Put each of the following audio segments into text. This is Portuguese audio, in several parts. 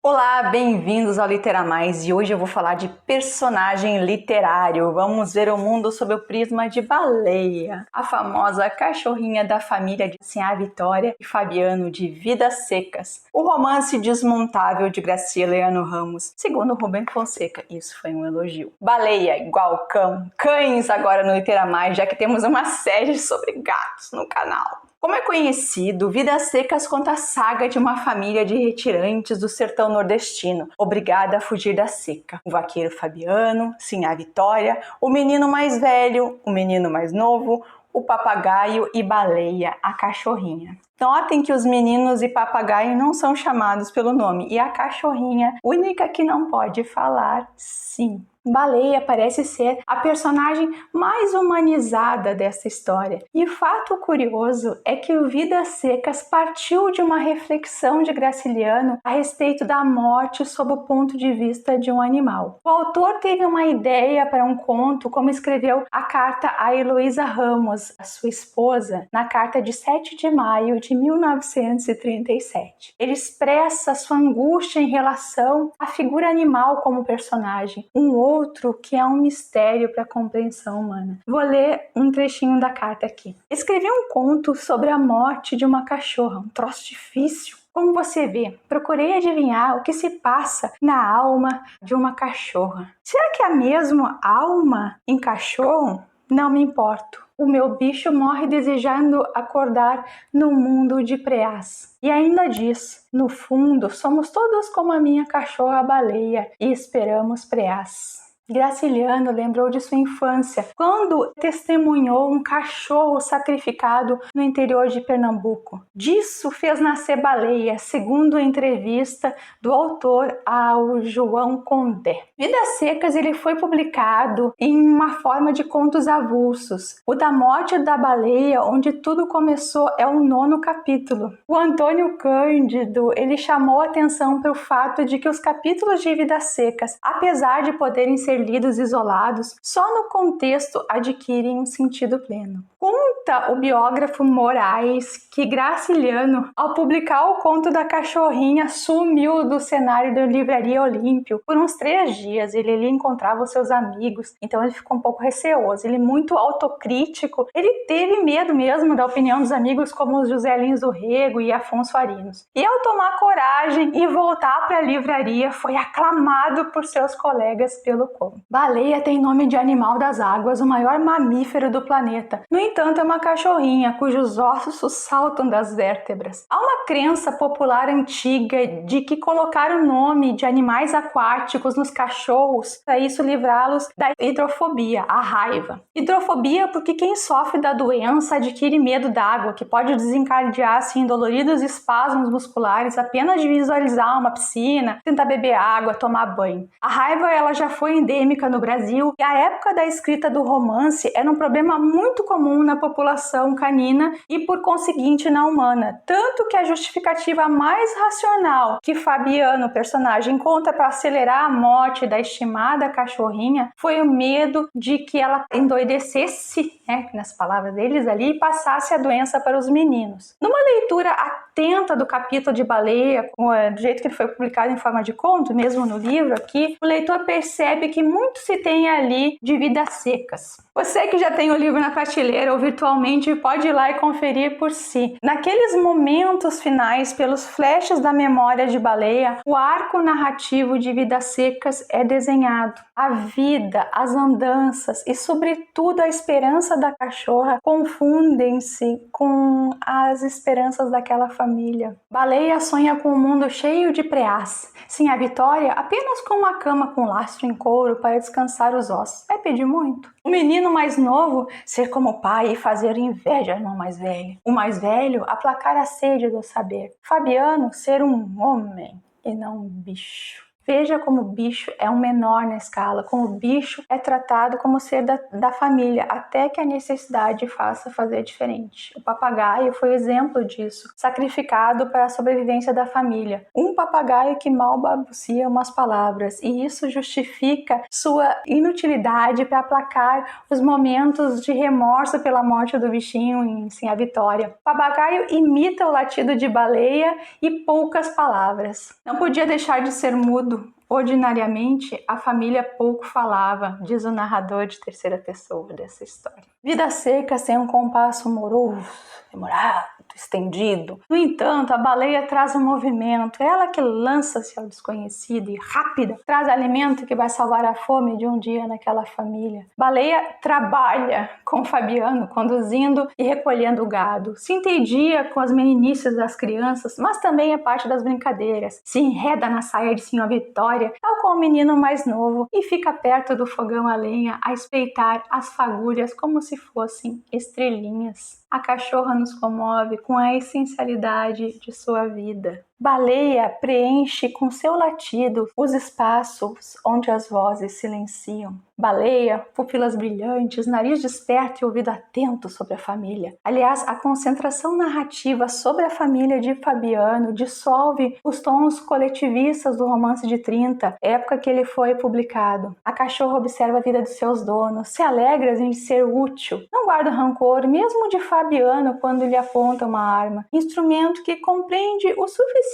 Olá, bem-vindos ao Litera Mais e hoje eu vou falar de personagem literário. Vamos ver o mundo sob o prisma de Baleia, a famosa cachorrinha da família de Sinhá Vitória e Fabiano de Vidas Secas. O romance desmontável de Graciliano Ramos, segundo Rubem Fonseca. Isso foi um elogio. Baleia igual cão, cães agora no Litera Mais, já que temos uma série sobre gatos no canal. Como é conhecido, Vidas Secas conta a saga de uma família de retirantes do sertão nordestino, obrigada a fugir da seca. O vaqueiro Fabiano, Sinhá Vitória, o menino mais velho, o menino mais novo, o papagaio e Baleia, a cachorrinha. Notem que os meninos e papagaio não são chamados pelo nome, e a cachorrinha, única que não pode falar sim. Baleia parece ser a personagem mais humanizada dessa história. E fato curioso é que o Vidas Secas partiu de uma reflexão de Graciliano a respeito da morte sob o ponto de vista de um animal. O autor teve uma ideia para um conto, como escreveu a carta a Heloísa Ramos, a sua esposa, na carta de 7 de maio de 1937. Ele expressa sua angústia em relação à figura animal como personagem, outro que é um mistério para a compreensão humana. Vou ler um trechinho da carta aqui. Escrevi um conto sobre a morte de uma cachorra, um troço difícil. Como você vê, procurei adivinhar o que se passa na alma de uma cachorra. Será que é a mesma alma em cachorro? Não me importo. O meu bicho morre desejando acordar no mundo de preás. E ainda diz, no fundo, somos todos como a minha cachorra Baleia e esperamos preás. Graciliano lembrou de sua infância, quando testemunhou um cachorro sacrificado no interior de Pernambuco. Disso fez nascer Baleia, segundo a entrevista do autor ao João Condé. Vidas Secas ele foi publicado em uma forma de contos avulsos. O da morte da baleia, onde tudo começou, é o 9º capítulo. O Antônio Cândido ele chamou a atenção para o fato de que os capítulos de Vidas Secas, apesar de poderem ser lidos isolados, só no contexto adquirem um sentido pleno. Conta o biógrafo Moraes que Graciliano, ao publicar o conto da cachorrinha, sumiu do cenário da Livraria Olímpio por uns 3 dias. Ele ali encontrava os seus amigos, então ele ficou um pouco receoso. Ele muito autocrítico, ele teve medo mesmo da opinião dos amigos como os José Lins do Rego e Afonso Arinos. E ao tomar coragem e voltar para a livraria, foi aclamado por seus colegas pelo conto. Baleia tem nome de animal das águas, o maior mamífero do planeta. No entanto, é uma cachorrinha cujos ossos saltam das vértebras. Há uma crença popular antiga de que colocar o nome de animais aquáticos nos cachorros, para isso livrá-los da hidrofobia, a raiva. Hidrofobia porque quem sofre da doença adquire medo d'água, que pode desencadear-se em doloridos espasmos musculares apenas de visualizar uma piscina, tentar beber água, tomar banho. A raiva ela já foi endêmica no Brasil e a época da escrita do romance era um problema muito comum na população canina e por conseguinte na humana, tanto que a justificativa mais racional que Fabiano, o personagem, conta para acelerar a morte da estimada cachorrinha foi o medo de que ela endoidecesse, nas palavras deles ali, e passasse a doença para os meninos. Numa leitura atenta do capítulo de Baleia, do jeito que ele foi publicado em forma de conto, mesmo no livro aqui, o leitor percebe que muito se tem ali de Vidas Secas. Você que já tem o livro na prateleira ou virtualmente pode ir lá e conferir por si. Naqueles momentos finais, pelos flashes da memória de Baleia, o arco narrativo de Vidas Secas é desenhado. A vida, as andanças e, sobretudo, a esperança da cachorra confundem-se com as esperanças daquela família. Baleia sonha com um mundo cheio de preás. Sinhá Vitória apenas com uma cama com lastro em couro para descansar os ossos. Vai pedir muito. O menino mais novo ser como o pai e fazer inveja ao irmão mais velho. O mais velho aplacar a sede do saber. Fabiano ser um homem e não um bicho. Veja como o bicho é um menor na escala, como o bicho é tratado como ser da família, até que a necessidade faça fazer diferente. O papagaio foi exemplo disso, sacrificado para a sobrevivência da família. Um papagaio que mal balbucia umas palavras, e isso justifica sua inutilidade para aplacar os momentos de remorso pela morte do bichinho em Sim a Vitória. O papagaio imita o latido de baleia e poucas palavras. Não podia deixar de ser mudo. Ordinariamente, a família pouco falava, diz o narrador de terceira pessoa dessa história. Vidas secas têm um compasso moroso, demorado, estendido. No entanto, a baleia traz um movimento, ela que lança-se ao desconhecido e rápida, traz alimento que vai salvar a fome de um dia naquela família. Baleia trabalha com Fabiano, conduzindo e recolhendo o gado. Se entendia com as meninices das crianças, mas também é parte das brincadeiras. Se enreda na saia de Senhora Vitória, tal como o menino mais novo, e fica perto do fogão a lenha a espreitar as fagulhas como se fossem estrelinhas. A cachorra nos comove com a essencialidade de sua vida. Baleia preenche com seu latido os espaços onde as vozes silenciam. Baleia, pupilas brilhantes, nariz desperto e ouvido atento sobre a família. Aliás, a concentração narrativa sobre a família de Fabiano dissolve os tons coletivistas do Romance de 30, época que ele foi publicado. A cachorra observa a vida de seus donos, se alegra em ser útil, não guarda rancor, mesmo de Fabiano quando lhe aponta uma arma, instrumento que compreende o suficiente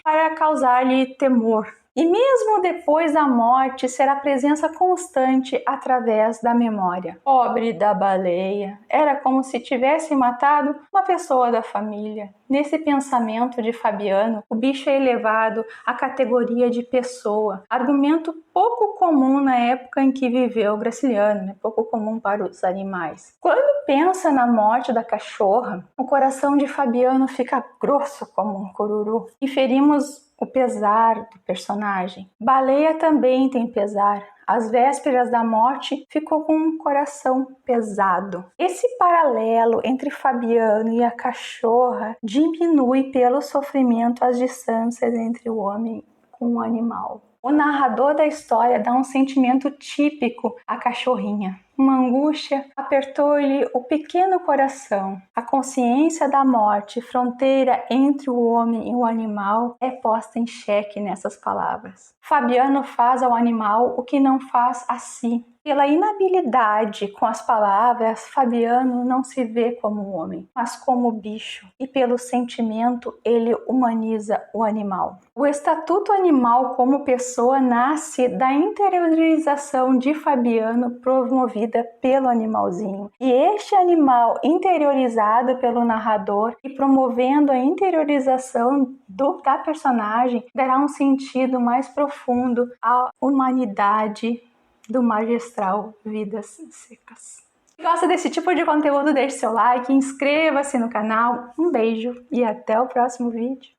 para causar-lhe temor. E mesmo depois da morte, será presença constante através da memória. Pobre da baleia, era como se tivesse matado uma pessoa da família. Nesse pensamento de Fabiano, o bicho é elevado à categoria de pessoa, argumento pouco comum na época em que viveu Graciliano, pouco comum para os animais. Quando pensa na morte da cachorra, o coração de Fabiano fica grosso como um cururu. Inferimos o pesar do personagem. Baleia também tem pesar. Às vésperas da morte, ficou com um coração pesado. Esse paralelo entre Fabiano e a cachorra diminui pelo sofrimento as distâncias entre o homem com o animal. O narrador da história dá um sentimento típico à cachorrinha. Uma angústia apertou-lhe o pequeno coração. A consciência da morte, fronteira entre o homem e o animal, é posta em xeque nessas palavras. Fabiano faz ao animal o que não faz a si. Pela inabilidade com as palavras, Fabiano não se vê como homem, mas como bicho, e pelo sentimento ele humaniza o animal. O estatuto animal como pessoa nasce da interiorização de Fabiano promovida pelo animalzinho. E este animal interiorizado pelo narrador e promovendo a interiorização da personagem dará um sentido mais profundo à humanidade do magistral Vidas Secas. Se gosta desse tipo de conteúdo, deixe seu like, inscreva-se no canal. Um beijo e até o próximo vídeo.